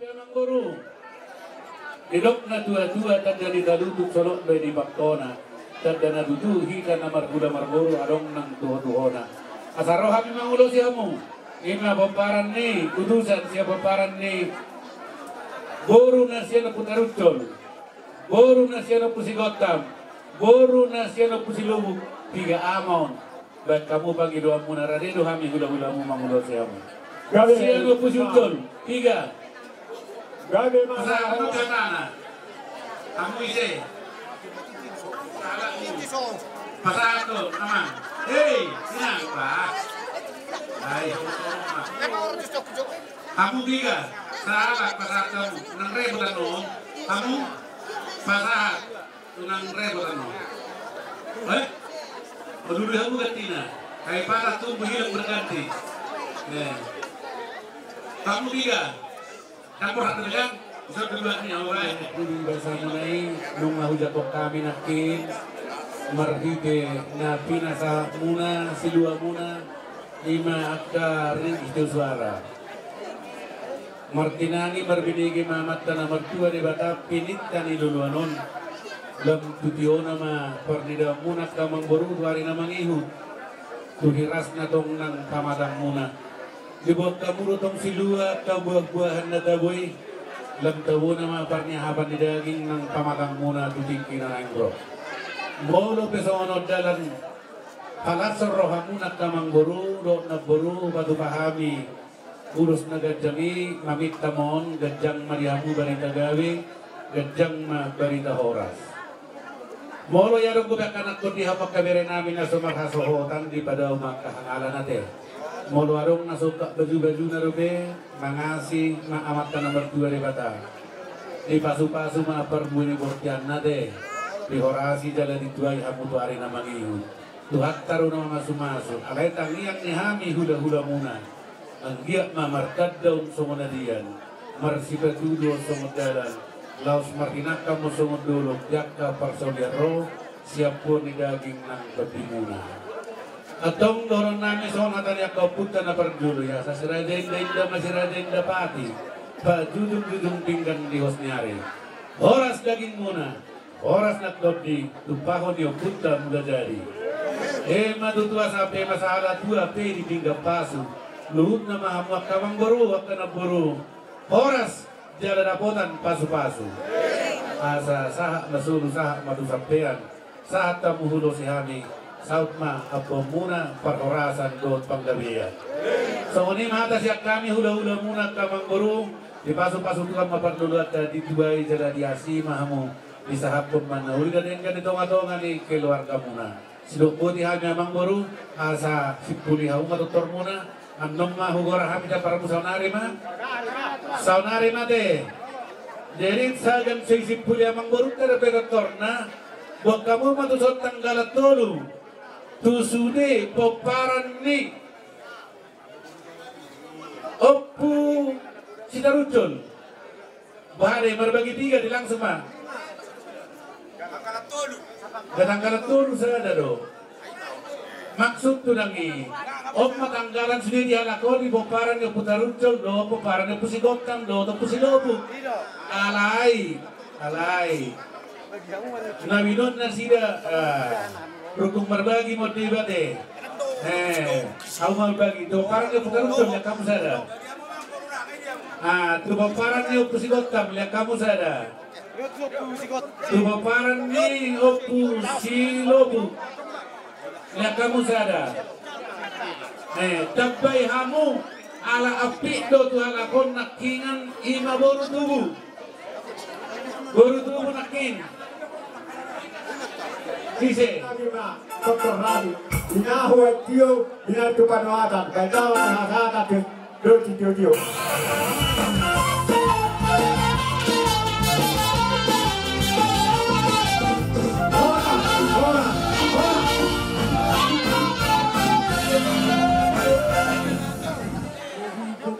Piamang Boru. Ilok na dua-dua tanda di dalutuk solok bay di baktona. Tanda na duduhi ka na margula marboro arong ng tuho-tuhona. Asaro kami mangulo siya mo. Ima pamparan ni, utusan siya pamparan ni. Boru na siya na putarutol. Boru na siya na pusigotam. Boru na siya na pusilubog. Tiga amon. Ba't kamu pangiluan mo na rarido kami hula-hula mo mangulo siya mo. Siya na pusiutol. Tiga. Gabi Pasal kamu kemana? Kamu isi. Pasal itu, aman. Hei, sini Pak. Ayo, kamu tiga. Salah pasal kamu. Nang rebutan lo. Kamu pasal nang rebutan lo. Dulu kamu gantina. Kayak parah tumbuh hilang berganti. Kamu tiga. Kamu rata dengan bisa berdua nih awal. Ini bersama nai nung mahujat kami nakin marhide na pinasa muna silua muna lima akar itu suara. Martinani berbinigi mamat tanah mertua di bata pinit tani luluanon. Lam tutiona ma pernida muna kamang boru tuari namang ihu. Tuhiras na tong nang pamadang muna. Dibuat kamu tong silua ka buah-buahan na taboy lam tabo na maparnihapan di daging ng pamatang muna tutingki na langro. Molo pesono dalan palasor roha muna kamang boru do na boru batu pahami urus na gajami mamit tamon gajang mariamu barita gawi gajang barita horas. Molo yarong ko kanak ko di hapak kabere namin na sumakhasohotan di pada umak kahangalan natin. Molo arong nasuka baju-baju na rube, mangasi maamat ka nomor 2 di bata. Di pasu-pasu maapermuni bortian na de. Di horasi jala di tuay hamu tuari na mangihu. Tuhat taru na masu-masu. Alay tangiyak ni hami hula-hula muna. Ang giyak mamarkad daun sumuna diyan. Marsipatudo sumudalan. Laos martinaka mo sumudulog. Yak ka parsolyaro. Siap po ni daging ng kabimuna. Atong dorong namin sa natanya kau puta na perdulu ya sa siradain da masiradain da pati pa judung pinggan di hosnyari horas daging muna horas nakdodi tupahon yo puta muda jadi matutua sampai masalah tua pe di pinggan pasu luhut na mahamuak kamang boru wakana boru horas jala dapotan pasu-pasu asa sahak masulu sahak matu sampean saat tamu hulo si hami saut ma apa muna perhorasan don panggabian. So ini mata siap kami hula-hula muna kamang boru di pasu-pasu tukang maparduluat di tuai jala di asi mahamu di sahapun mana uli dan tonga-tonga ni keluarga muna. Silupo di hami amang boru asa sipuli hau matutor muna anong mahugora hami da para musaunari ma saunari mate. Jadi sagan sipuli amang boru terbegator na buat kamu matusot tanggalat tolu. Tusude poparan ni Oppu Sitarucul Bahare berbagi 3 di langsung mah Gadang-gadang tolu sada do maksud tu nangi Op matanggalan sendiri alakoni poparan yang Putarucul do poparan yang pusigokang do atau pusilobu alai Nabinon na sida rukung berbagi mau dibate. Kau mau bagi. Tuh parang yang bukan utuh yang kamu sadar. Tuh parang yang pusigotam yang kamu sadar. Tuh parang ni opusi lobu yang kamu sadar. Tabai hamu ala api do tuh ala kon nakingan ima boru tubuh nakin. Dice, Dr. Radi, inahu etio, inatu panuatan, kaitawan na hasata tio.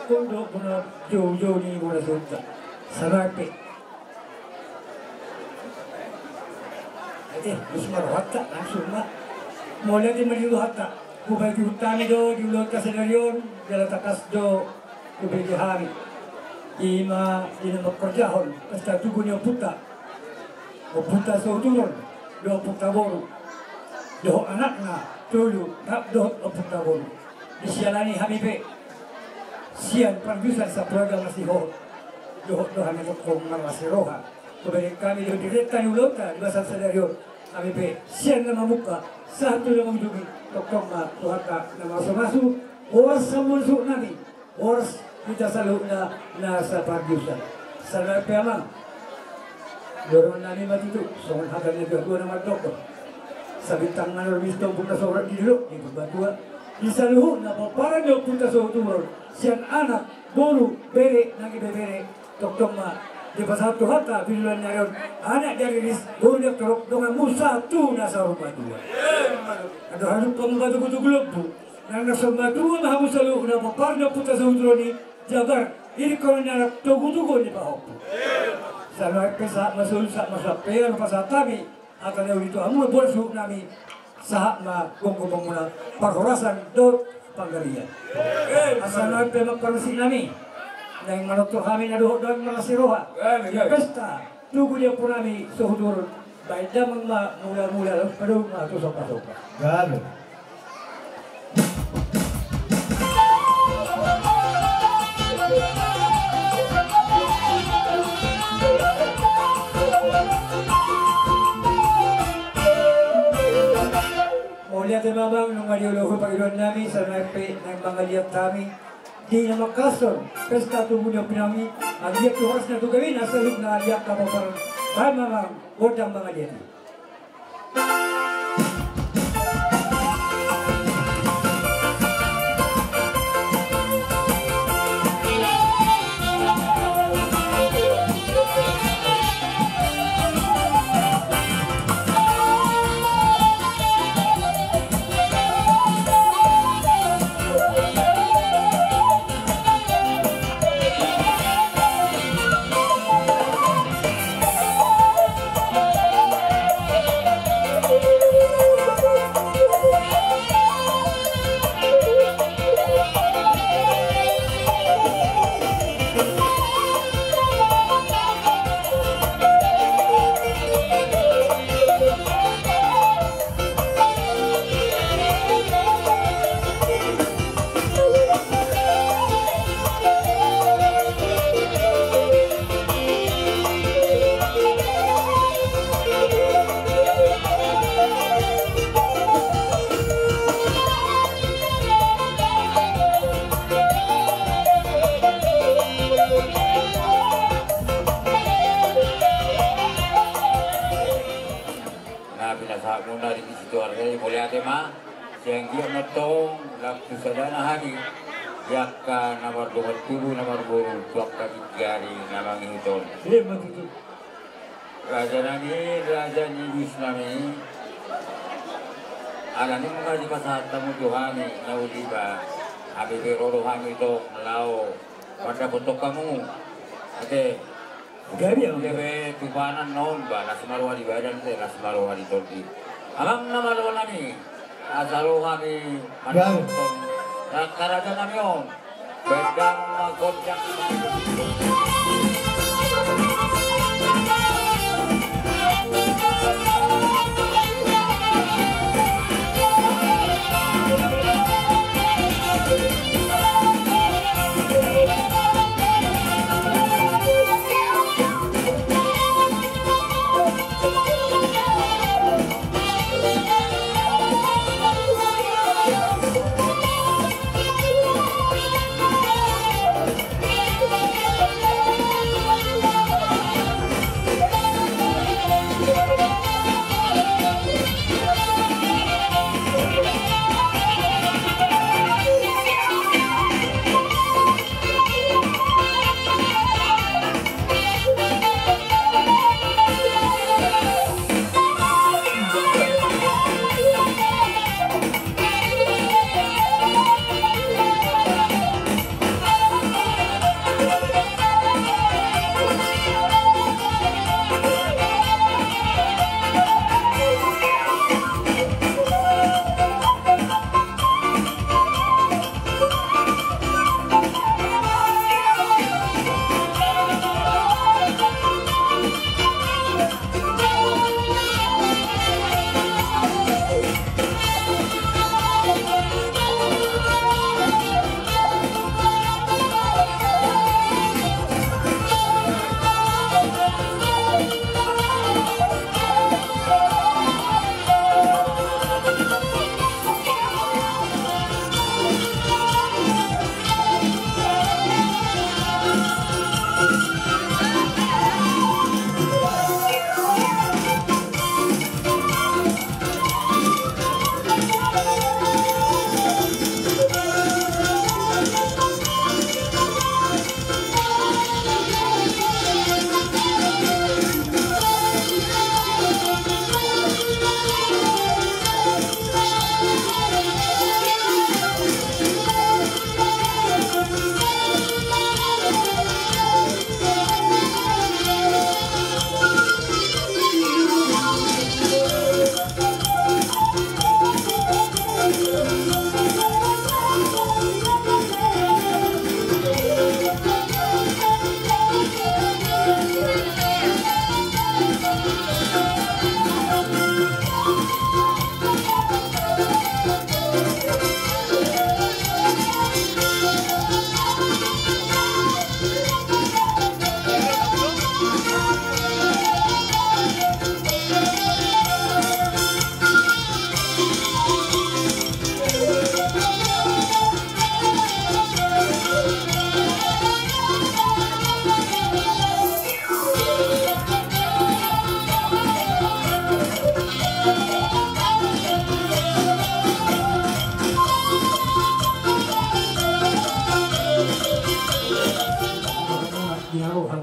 Kundo kuna jojo ni kuna sunta, sarate. Usmar hatta langsung na mulai di melihat hatta kubay di hutan do di ulat kasarion jala takas do kubay di hari ima ina makerjahon pesta tugunya puta o puta sauturun do puta boru do anakna tulu tak do o puta boru disialani hamipe sian produser sa program masih ho do hanya kong masih roha kemudian kami direktan ulota di bahasa sadario hamipe sian nama muka satu nama dugi tokong ma tuhaka nama masuk oras samunsuk nami oras kita selalu na sa producer sana pemang dorong nami mati tu soal hasilnya dua nama dokter sabitang nalo misto buka sorat di dulu di berdua di selalu na paparan yo punta so turun sian anak bolu bere nagi bere tokong ma di pasal tu hata biluan nyayon anak dari ris bolu dia terok dengan musa tu nasa rumah dua ada halu pembantu kutu gulubu nang nasa rumah dua mahamu selalu na paparan yo punta so turun ni jagar ini kalau nyarak tugu-tugu di bawah. Sampai pesak masuk masa peyan pasal kami akan yang itu amu bersuk nami sahak ma gong-gong mula perhorasan dot panggalian. Asal nami pemak persi nami yang manotor kami nado dan masih roha. Pesta tugu dia pun nami suhudur baik damang ma mula-mula pada ma tu sopa-sopa. Gabe. Lihat memang nung adiologo pagidon namin sa naipe ng mga lihat kami di na makason pesta tubunya pinami ang lihat tuwas na tugawin nasa loob na lihat ka pa parang ay mamang bodang mga lihat. Yakka nomor 20 nomor 20 waktu jari nama ngiton. Raja ni Islami. Alani mga di pasal tamu Tuhani na uliba. Abi beroro kami itu melau pada bentuk kamu. Oke. Gari ang gabe tupanan non ba nasmaruha di badan te nasmaruha di toldi. Alam nama lo nani. Asalo kami manton. Karajan kami on. Bedang magojak. Yeah.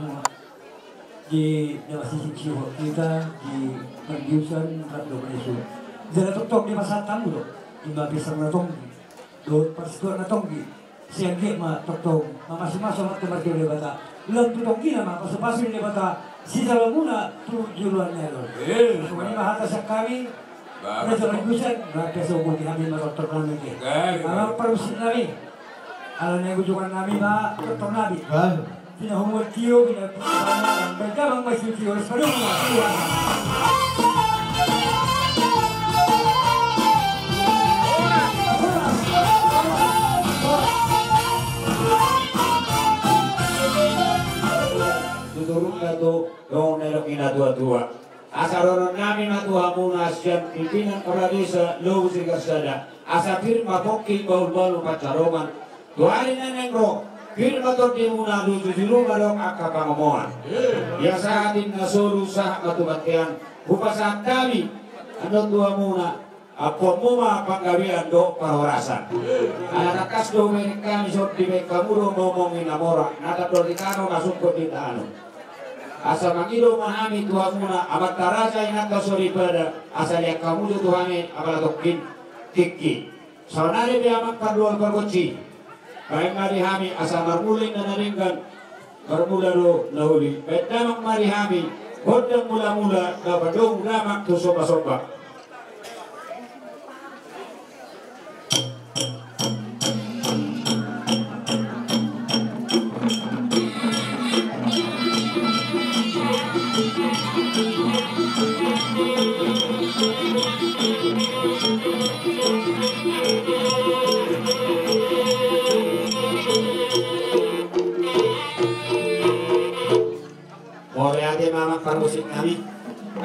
semua di sisi kita di pergiusan Rado Malaysia. Jadi tok di masa tamu loh, hingga bisa menatong do persetuan natong di siang ma tok masing-masing tempat di bata. Lalu tok kita mah pasal di bata si dalam muna tu juluannya loh. Semuanya bahasa sekali. Mereka pergiusan, mereka semua kami menatong kami ni. Kalau perus kami, kalau nego juga kami bah tok nabi. Pinahumot tiyo, pinapakaman, bagabang may sutiyo, sa mga tuwan. Tuturong na to, yung nero kinadua-dua. Asa roron namin natuha muna siyang pimpinan karali sa Lubos de Garzada. Asa firma poking baul-baul pacarongan. Tuharin na nengro. Firma to di muna dulu malong akapangomohan. Ya sa atin na solo sa matubatian. Upasang kami, ano tuwa muna, apon mo mapanggawian do pahorasan. Anakas do meron kami so di may kamuro momong inamora. Natatolitano kasungkot di taano. Asa mangido mahami tuwa muna, amat taraja inakasori pada asal ya kamu tuhangi apalatokin tiki. Saunari biamak padual pergoci. Baik marihami asa marmuling na naringgan marmula do nahuli. Baik damak marihami hodang mula-mula na badong damak to sopa-sopa. Mama musik kami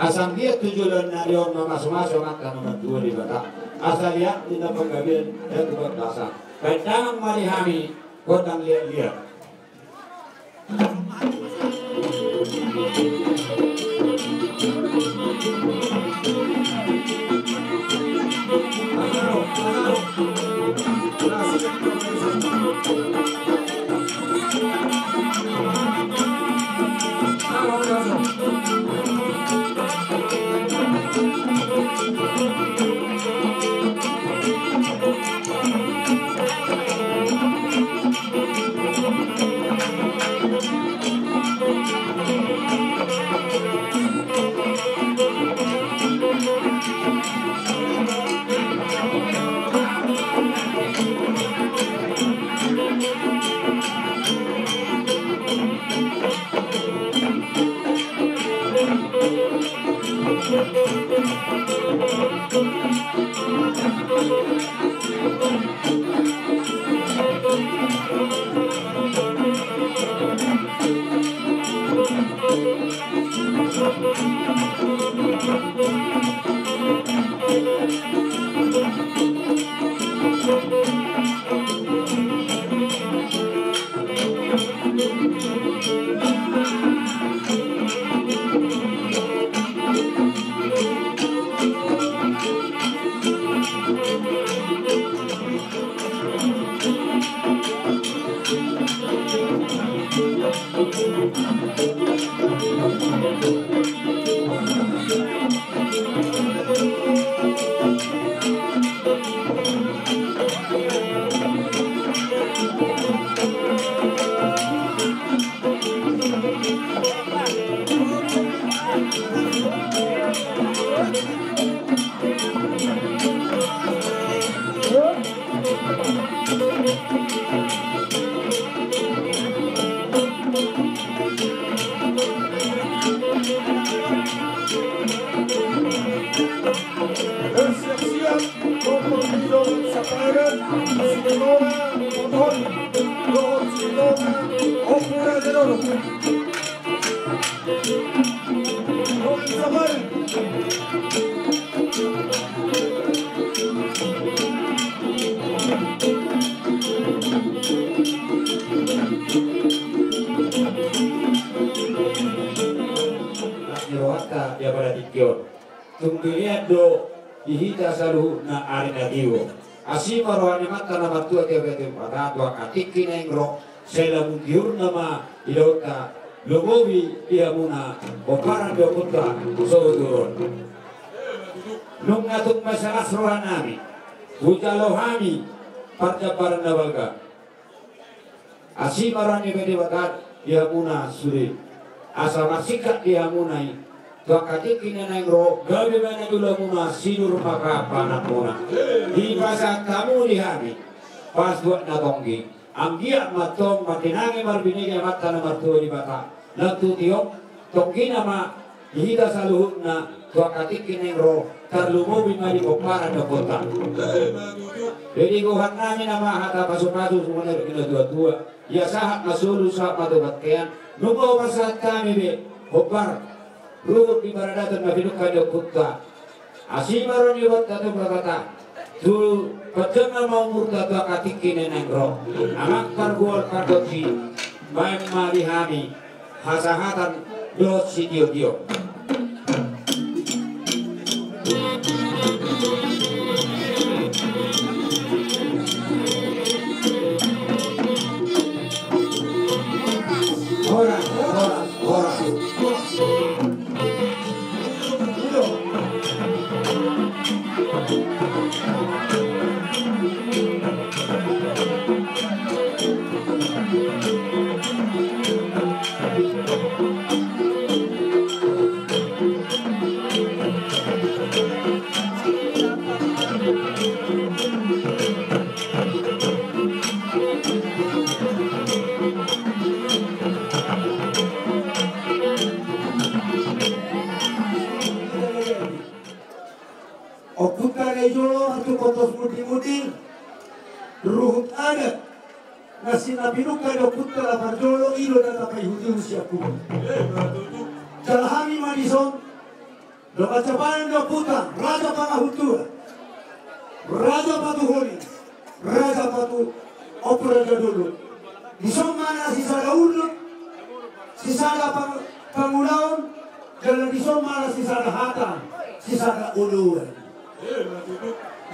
asal dia tujuan narion mama sumasok akan membantu di bata asal dia tidak penggabian dan keberdasan pedang marihami kodang lihat-lihat Tunggulian do dihita saluh na arina diwo. Asima rohani mata na matua tiap tiap pada tua katiki na ingro sela mundiur nama ilota lumobi dia muna oparan dia putra sodurun nung ngatuk masalah rohanami hujalohami parjabaran nawaga asimarani bede bakat dia muna suri asa masikat dia munai wakati kini neng ro gabi mana dulu muna sinur maka panak muna di masa kamu dihami pas buat natonggi anggia matong matinangi marbinigi mata na martuwa di bata nagtutiyok tonggi nama hihita sa luhut na wakati kini ro tarlumobi nga di kopara na kota jadi kuhan namin nama hata pasu-pasu semuanya begini dua-dua ya sahat masulu saat matubat kayan nubaw pasat kami be kopar ruhut di baradatan mabinuka di kota asimaron yubat tato berkata tu pajana mau murta tu akatiki nenengro amak pargual pardoci main marihami hasahatan dot si dio ruhut adat nasi nabinuka do putra parjolo ilo data payhudi usiaku jalahami madison do kacapanan do putra raja pangahutura raja patuholi raja patu operaja dulu dison mana sisada ulun sisada pangulaon jalan dison mana sisada hatan sisada uluan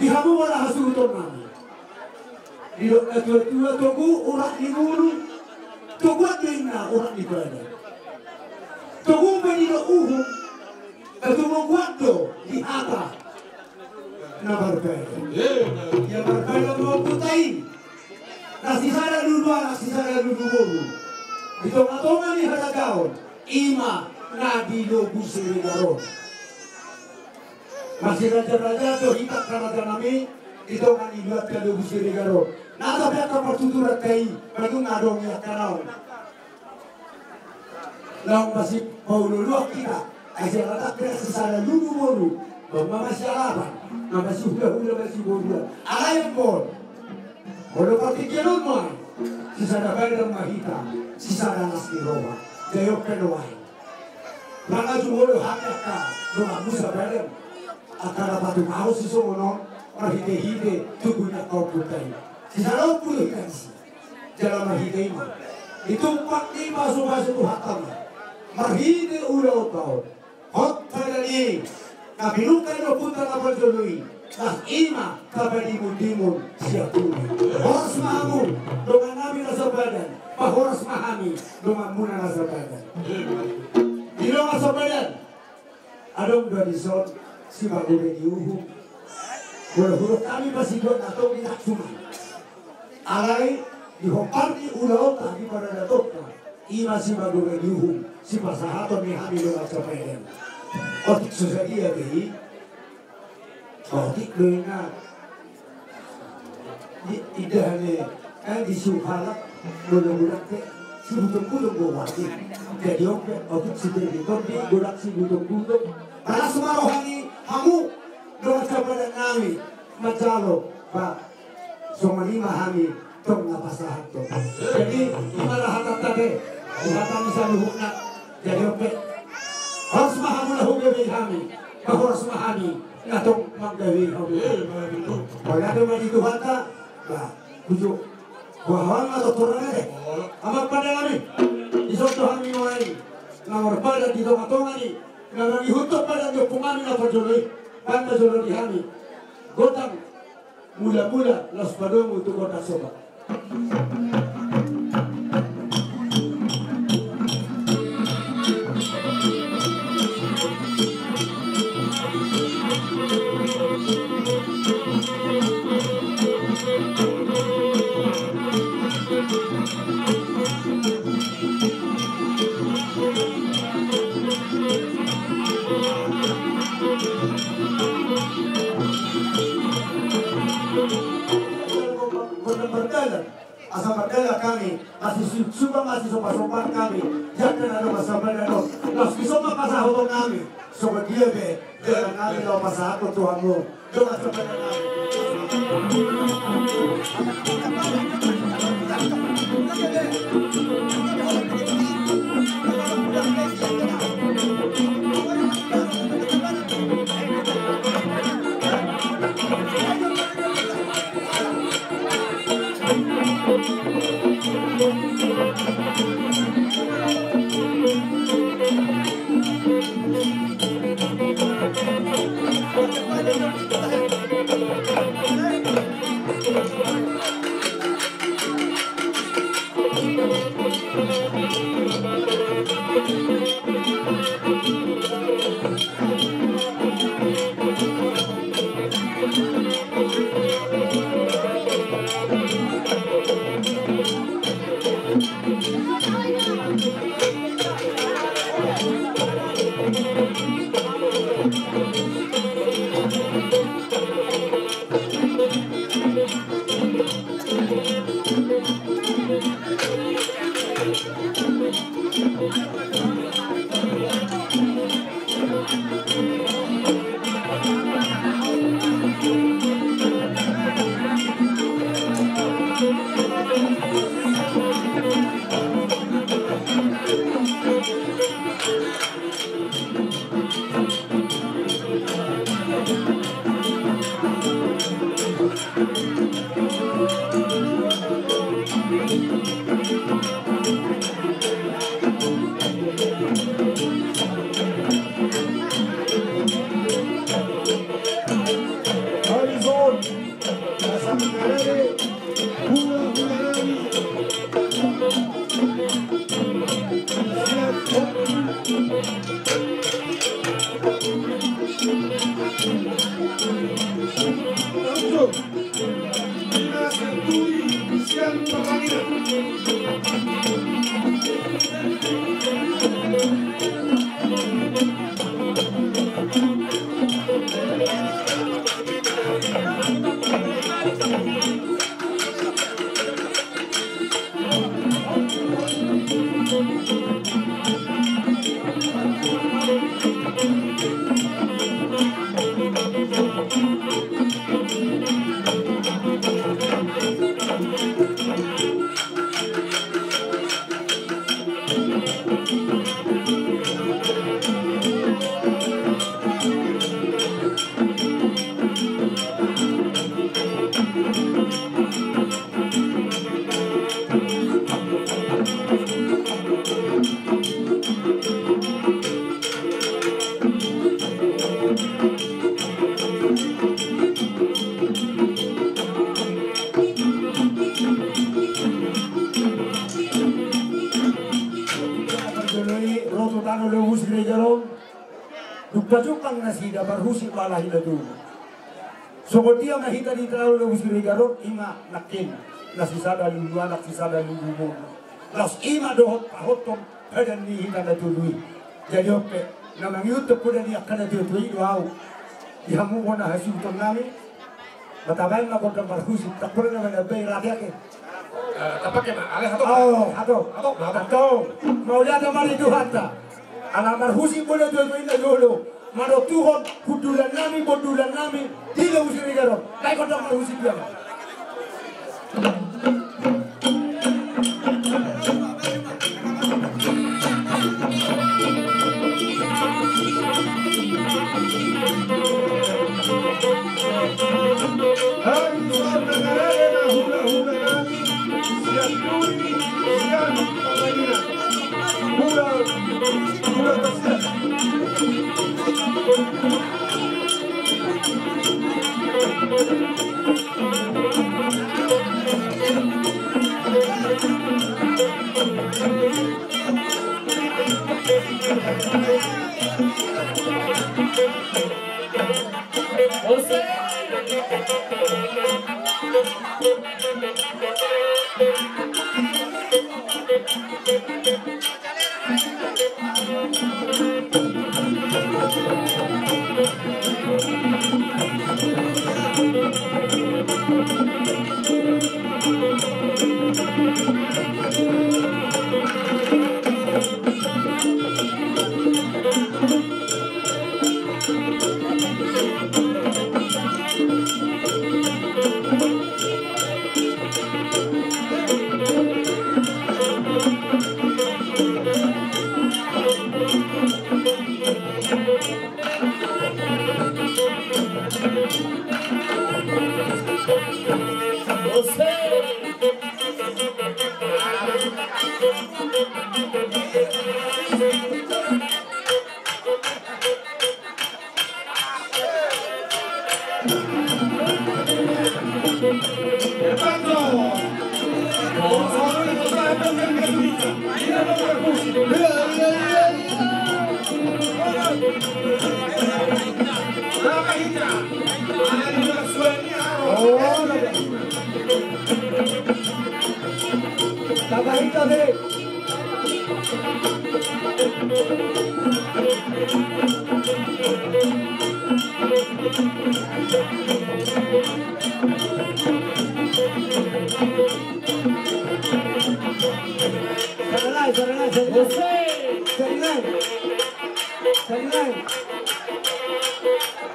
dihamu wala hasuton nami Dilo na tua togu orang di mulu, togu adina orang di berada. Togu menilo uhum, togu waktu di atas. Na berbeda. Ya berbeda mau putai. Nasi sada dulu bolu. Di tengah-tengah ni ada kawan. Ima nabi lobu serigaro. Masih raja-raja tu hitak raja nami. Di tengah ni buat lobu serigaro. Nada peka pertuturan kai, baru ngadong ya kanau. Lalu masih mau luluh kita, aja rata kira sesara lulu bolu, mama masih alapan, mama masih udah masih bolu. Alayam bol, bolu pati kerun mai, sesara bayar mahita, sesara nasi roba, jayok kenuai. Maka bolu hakka, rumah musa bayar, akara patu mau sesuatu, orang hide tubuhnya kau putai. Sisarau puluh kansi jalan mahide ima itu 45 suku hatam mahide ulau tau hot padani kabilukan do putra kapal jolui nah ima kabadi mudimun siapuni horas mahamu dengan nabi rasa badan horas mahami dengan muna rasa badan dilo rasa badan adong dua disot si bagure diuhu huruf kami masih buat atau tidak cuma alai dihoparni ulau tadi pada datokta ima si bagurai diuhum si masahato ni hamil baca peden otik susadia behi otik dengan idahane di suhalak budak-budak te si butung-butung gowati jadi otik si terbiton di budak si butung-butung karena semua rohani hamu baca peden nami macalo pak Soma lima hami tong napasahat to. Jadi imala hatat tabe, hatam bisa luhukna. Jadi oke. Harus mahamu na hugawi hami. Harus mahami natong maggawi hami. Wala to mali tuhata. Ba, kujo. Bahwa atau turun deh. Amat pada kami. Isok to hami mulai. Nomor pada di tong-tong ni. Nang ihutok pada do pumami na pajoloi. Panda joloi hami. Gotang mula-mula los padomu tu kota sobat. bela kami, masih suka masih sopan-sopan kami. Jangan ada masalah dengan nos kisoma pasah hoto kami. Sobat dia be, bela kami lo pasah aku Tuhanmu. Doa sobat kami. Dukang nasi dapat husik malah hidup dulu. Sobat dia ngahita di terlalu lebih sering garut ima nakin nasi sada lulu anak si sada lulu mau. Las ima dohot pahotom pada ni hita na tului. Jadi oke, namang YouTube pun dia akan ada tului wow. Dia mau mana hasil tom nami. Bataban na kontra husik tak pernah mana bay rakyat ke. Tapak ya mak, alih atau? Oh, atau. Mau dia ada mari Tuhan tak. Alamar husik boleh tului na dulu. Maro Tuhan kudulan nami bodulan nami tidak usir negara. Kai kodok maro husik dia. Hai tuan negara na hula nami siap tuli siap pangalinan. Hula bersiap. Tabahita deh. Saringan.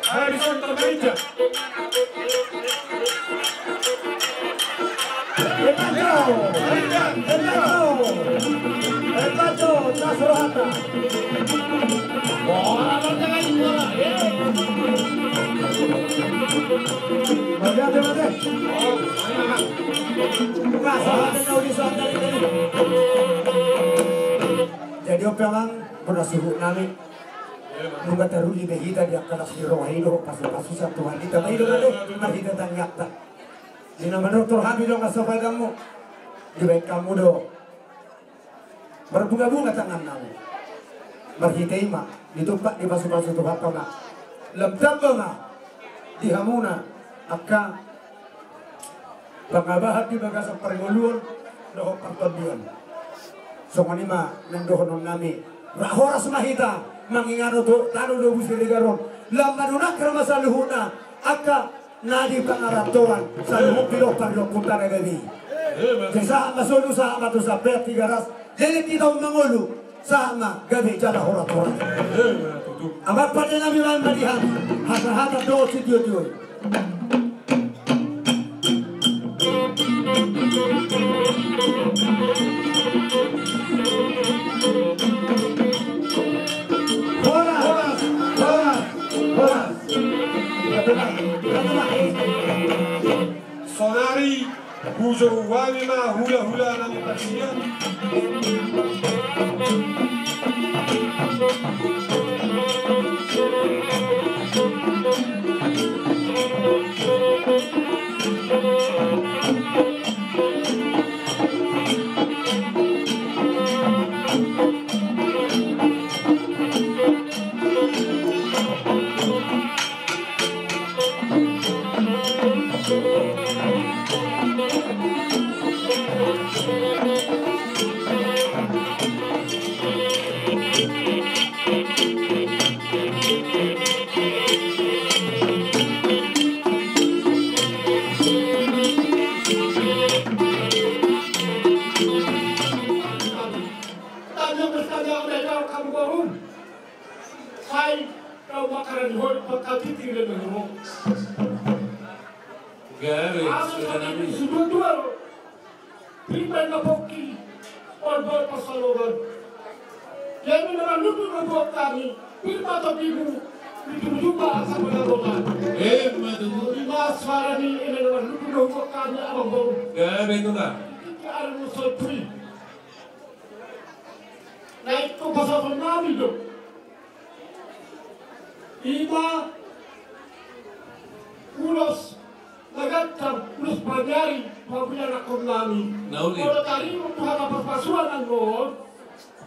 Harrison Tabahita. El Pacho, Nasrohata. Bola bertengah bola, ya. Bade. Jadi opemang pernah suruh nami nunggak teruli behita dia kalas di rohino pasu sa Tuhan kita tayo deh mari kita tanya tak di nama dokter Habib dong asal kamu di baik kamu do berbunga-bunga tangan kamu berhitema ditumpak di pasu Tuhan kau nak lebih bama di hamuna akan pengabahan di bagasa pergoluan doh pertodian songanima nendohon nami rahoras mahita mangingano to tanu do busiri garon lamanuna krama saluhuna aka nadi pangaratoran saluhu pilo paglo puntana gabi kesa masulu sa matu sa perti garas jadi kita mangolu sama gabi jala horatoran amar pada nabi madihan hata do studio dio Sonari Hujo Wamima hula nami pasian. Ima ulos nagatam ulos panyari mabuya na kumnami. Kalau tadi untuk hana perpasuan ang noon,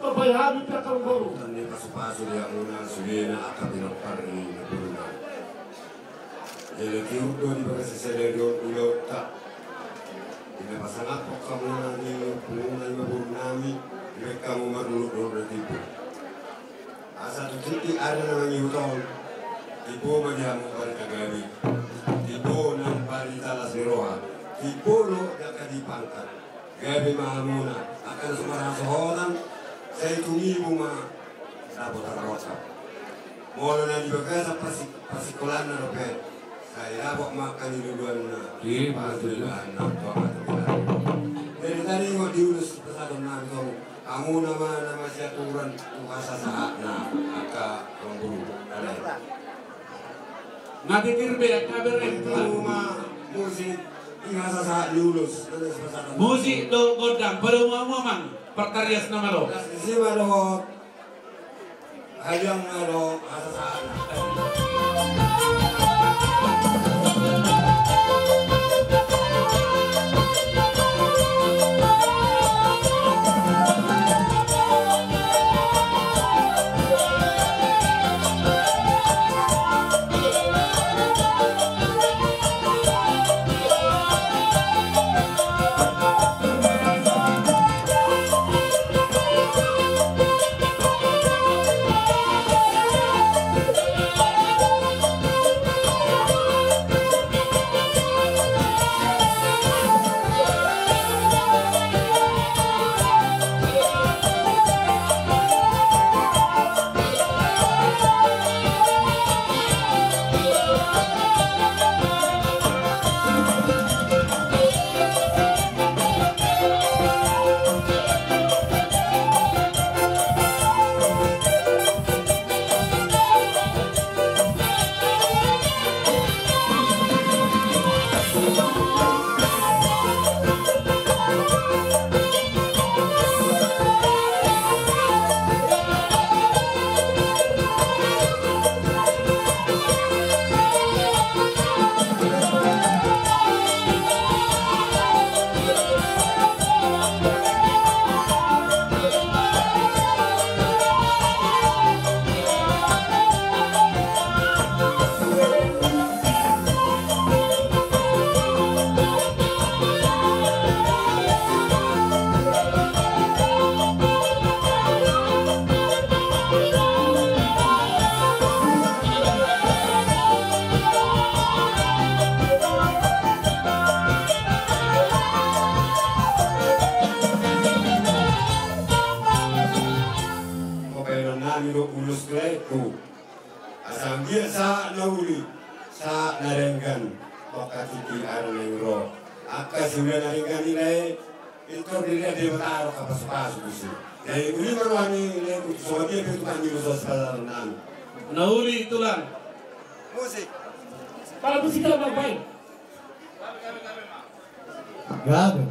tabayhan kita kang baru. Tanda pasu-pasu dia muna sugena akan dinapar ini buruna. Jadi kiudo di bawah seselerio ulo tak. Ini pasangan pok kamu nanti pengguna burunami, mereka mau marulur bertipu. Asal tuti ada namanya utol. Tipo madiamo pare kagabi, tipo nang pari talas roha, tipo lo jaka di pangkat, gabi mahamuna akan sumarang sohonan, saya tumibu ma dapat terrosa. Mula na di bagasa pasikolan na rope, saya dapat makan di duluan na, pasulan na to amat. Dari tadi mau diurus pesawat nabi kamu nama siapa turun kuasa saat aka memburu Nanti tirbe kabar rumah musik ingasa saat diurus musik do godang pada mamang perkaryas nama lo sima do hayang do asa saat sa nauli sa narengan makatiki arlengro aka sudah narengan nilai itu dilihat di mata kapas-pas busi jadi uli marwani le soalnya itu kan di sosial nan nauli tulang musik Para musika magbain. Grabe.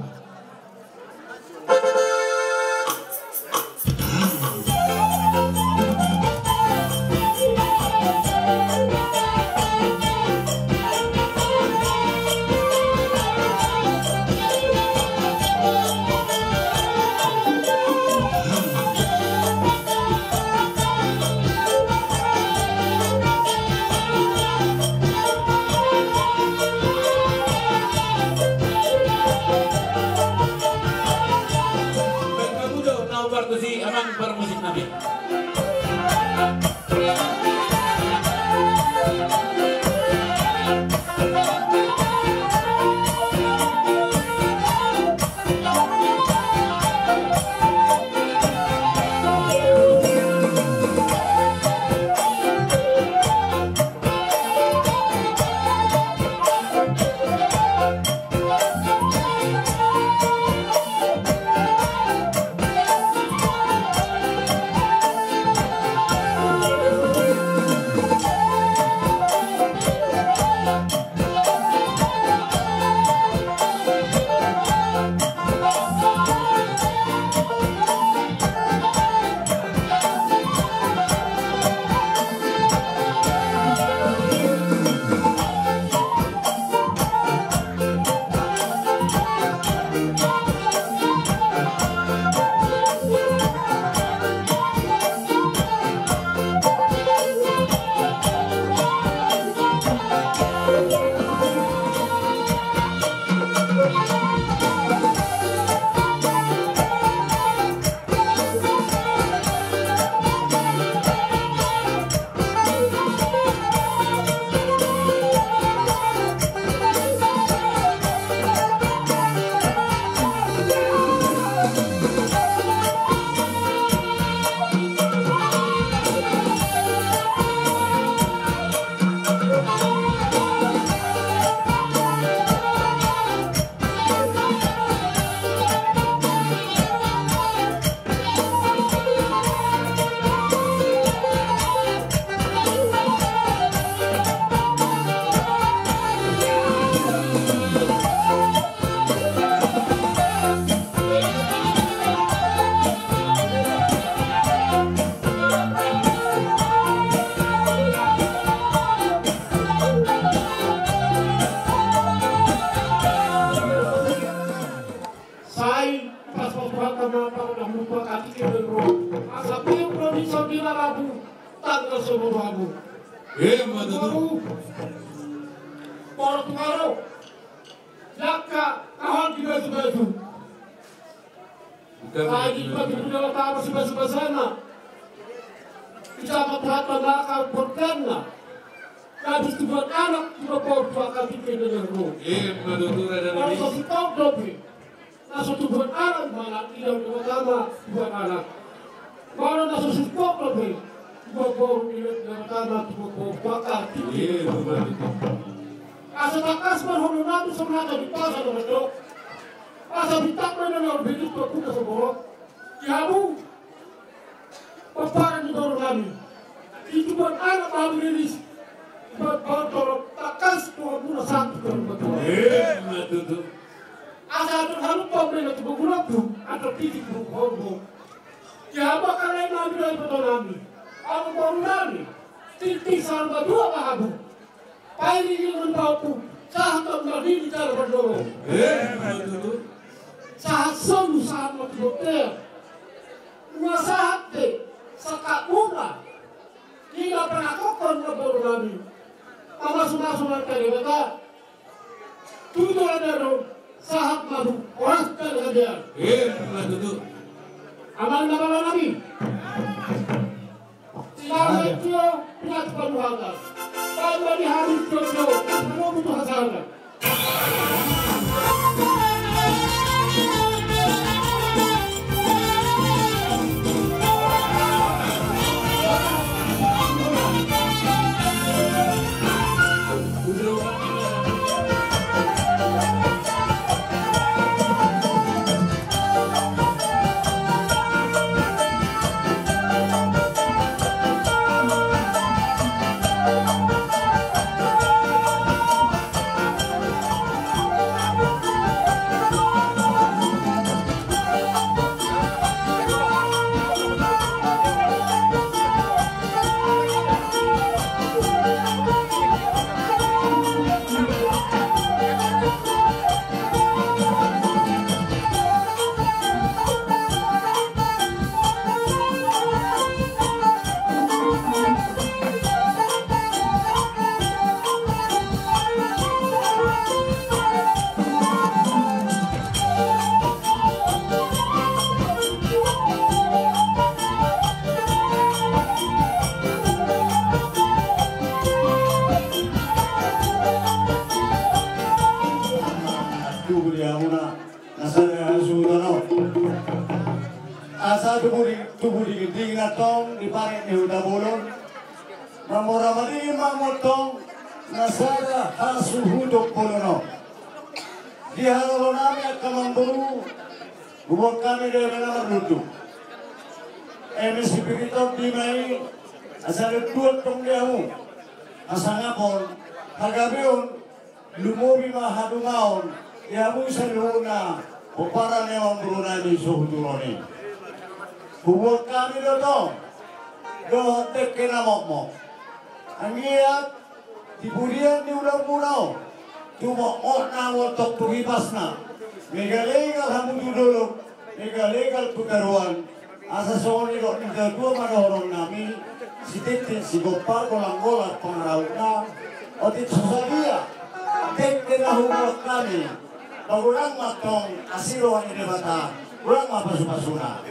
bisa Rabu tanggal 10 Rabu. Matutu. Para pengaruh, jaka kahon di baju-baju. Lagi bagi budaya tahu sebab sana. Bisa membuat melakar pertanda. Habis dibuat anak juga bawa kali denganmu. Matutu ada Kalau nabi. kasih tahu dobi, langsung dibuat anak mana tidak pertama buat anak. Kalau langsung support dobi, bawa milik pertama bawa kali. Asa takas man hono nabi sebenarnya di pasar itu. Asa ditakkan dengan begitu kita semua. Kiabu, paparan di bawah kami. Itu buat anak kami rilis. Buat tolong takas tuh guna satu kan betul. Matutu. Asa terlalu pembeli itu berguna tuh atau titik berguna. Kiabu kalian nabi dari betul nabi. Aku baru nabi. Titik sama dua bahabu. Paling ini membawa saat kembali di cara berdorong. Matutu. Saat solu saat mati dokter. Dua saat deh. Sekat bunga. Tidak pernah kokon kebaru kami. Masuk-masuk kali mereka. Tujuh ada dong. Saat madu. Orang kali kalian. Matutu. Amal-amal nabi. Tidak itu penyakit penuhangan. Kalau di hari jodoh, belum butuh hasilnya. Asa tubuh digending natong di parit ni Huda Bolon. Mamuramadi mamotong nasara hasuhudok bolono. Di halolo nami at kamamburu, buwag kami dari nama duduk. Emis dipikitong di may asa nagtuot tong diamu. Asa ngapon, kagabion, lumubi mahadumaon, diamu sa luna, o para niya mamburu nami suhuduroni. Buwag kami doon, dohotek kinamok mo. Ang iyat, diburian di ulang punaw, tumokot na watok tuhipas na. Megalegal hamudu dulog, megalegal putaruan, asa soon ilo ni dua madorong namin, si Titin, si Gopal, Golanggolat, pangarawag na, o Titsusalia, Titin na huwag kami, bagulang matong asirohan ni Bata, ulang mapasupasuna.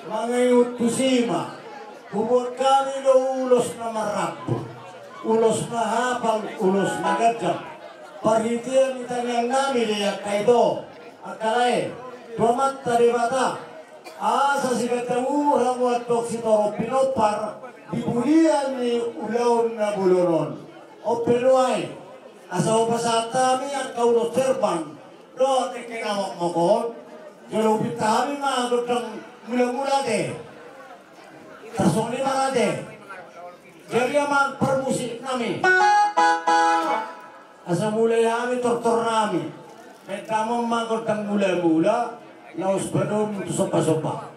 Mga kusima, hubot kami do ulos na marapo, ulos na hapang, ulos na gajap. Parhitian itanyang namin niya kaido, akalay, tuamat taribata, asa si katamurang watok si Toro Pinopar, dibulian ni ulaw na bulunon. O Piluay, asa upasatami ang kaulos terbang, do tekinawak mo ko, jalupit kami mga gudang mula-mula deh, tasong lima deh, jadi aman permusik nami, asa mulai kami tortor nami, mereka memangkut tang mula-mula, naus bedom itu sopa-sopa.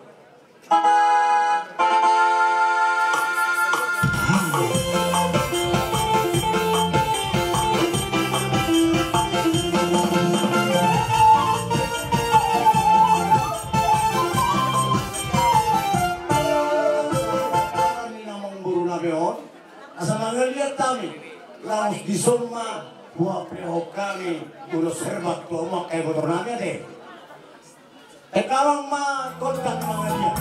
kami asa mangalir kami laos di Soma buah prihok kami ulo serbat tuoma kay botornanya deh ekawang kontak mangalir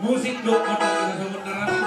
musik do kota kita sebut narasi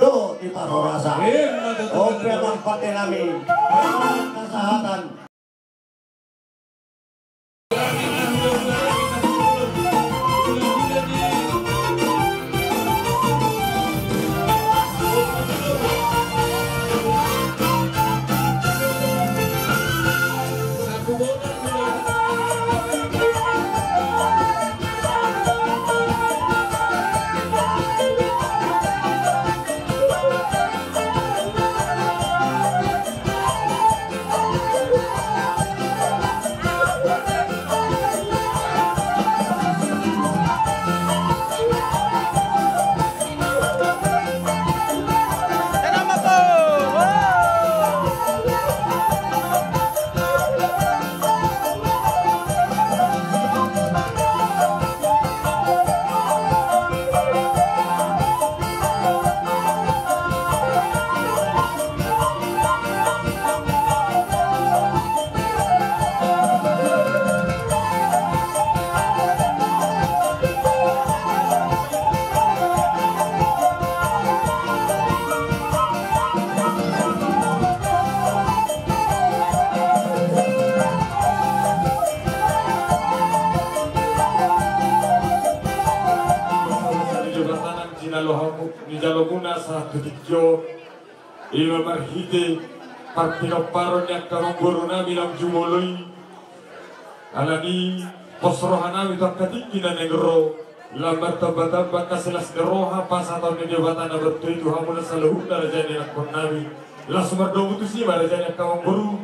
do di parorasa. Oke manfaatnya nami. Kesehatan. Nijaloguna sa tutikyo Ima marhite Partinoparon yak kamanggoro nami ng jumoloy Alani Posrohan nami ito katiki na negro Lambar tabatamba kasilas neroha Pasataw ni jabatan na bertu itu Hamuna sa lahuk na rajani akon nami Lasumar domo tu si marajani yak kamanggoro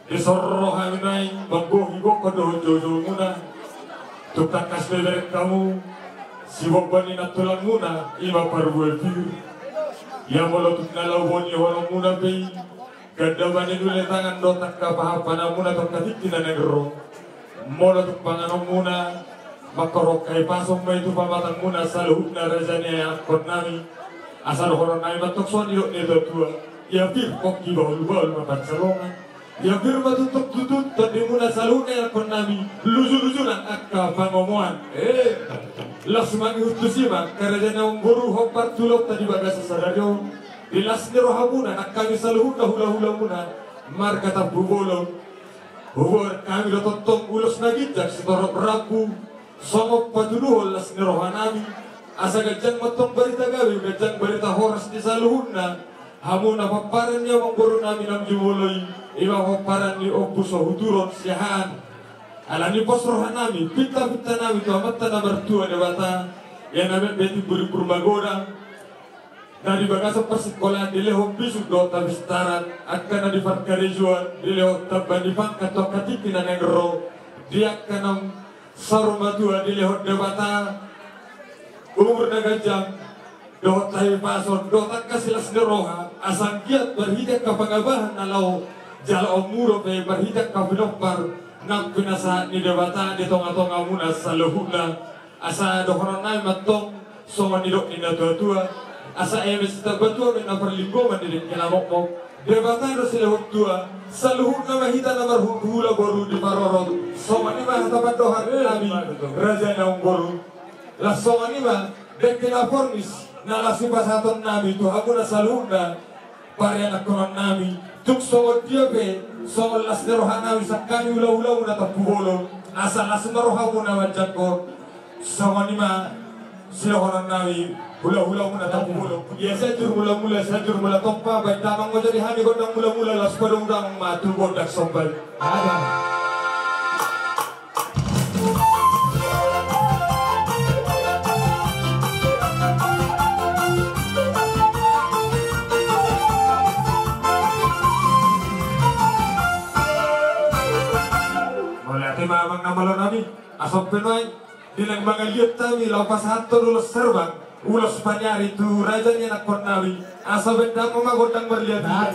Isorroha minay Manggohigo kadohon jojo muna Tutakas beberek kamu si bobani na tulang muna ima parbuelpir yang molotuk na lawoni holong muna pei ganda bani dule tangan dotak kapahapana muna tokatiki na negro molotuk panganom muna makorok kay pasong may itu pamatang muna sa luhuk na rajani akon nami asal horon nami matokson yuk nito tua ya pir koki bahul-bahul mapansalongan ya pir matutok-tutut tadi muna sa luhuk na akon nami lusu-lusunan akka pangomoan las mangi hutusima karajana ungguru hopar tulok tadi bagasa sadario dilas nero hamuna nak kami saluhuna hula-hula muna mar kata bubolo hubor kami dotontong ulos nagijak setorok raku songop patuduhol las nero hanami asa gajang matong barita gawi gajang barita horas di saluhuna hamuna paparan niya ungguru nami nam jumoloy ima paparan ni opuso huturon siyahan alani posrohan nami, pita-pita nami tu amat tanah mertua dewata yang nami beti buri-buri magoda dari bagasa persikolah di leho bisuk dota bistaran akan di farkarejuan di leho taban di pangkat katiki na negro dia kanam sarumatua di leho dewata umur nagajang doh tahi pason doh tak kasilas neroha asang kiat berhidak kapangabahan nalau jala omuro pe berhidak kabinopar nak pinasa ni debata di tonga-tonga muna sa luhuna asa dohoran na matong soma nidok ni natua asa emes tabatua na perlinggoman di kinamok debata do sila tua sa luhuna mahita na marhula boru di parorot soma ni mah tapat dohan nabi raja na unggoru la soma ni mah dekina formis na lasipasaton nabi tu hamuna sa luhuna pare anak konon nabi tuk soma dia pe so las nerohana bisa kami ulau-ulau na tapubolo asa las nerohamu na wajako sama nima sila orang nawi ulau-ulau na tapubolo ya sajur mula-mula sajur mula tompa baik tamang mo jadi hani gondang mula-mula las padong-dang matu bodak sombal ada mamang namalo nami asap penoy dilang mga liot tami laupas hato ulos serbang ulos panyari tu rajanya nakon nawi asa benda mo magondang berlihat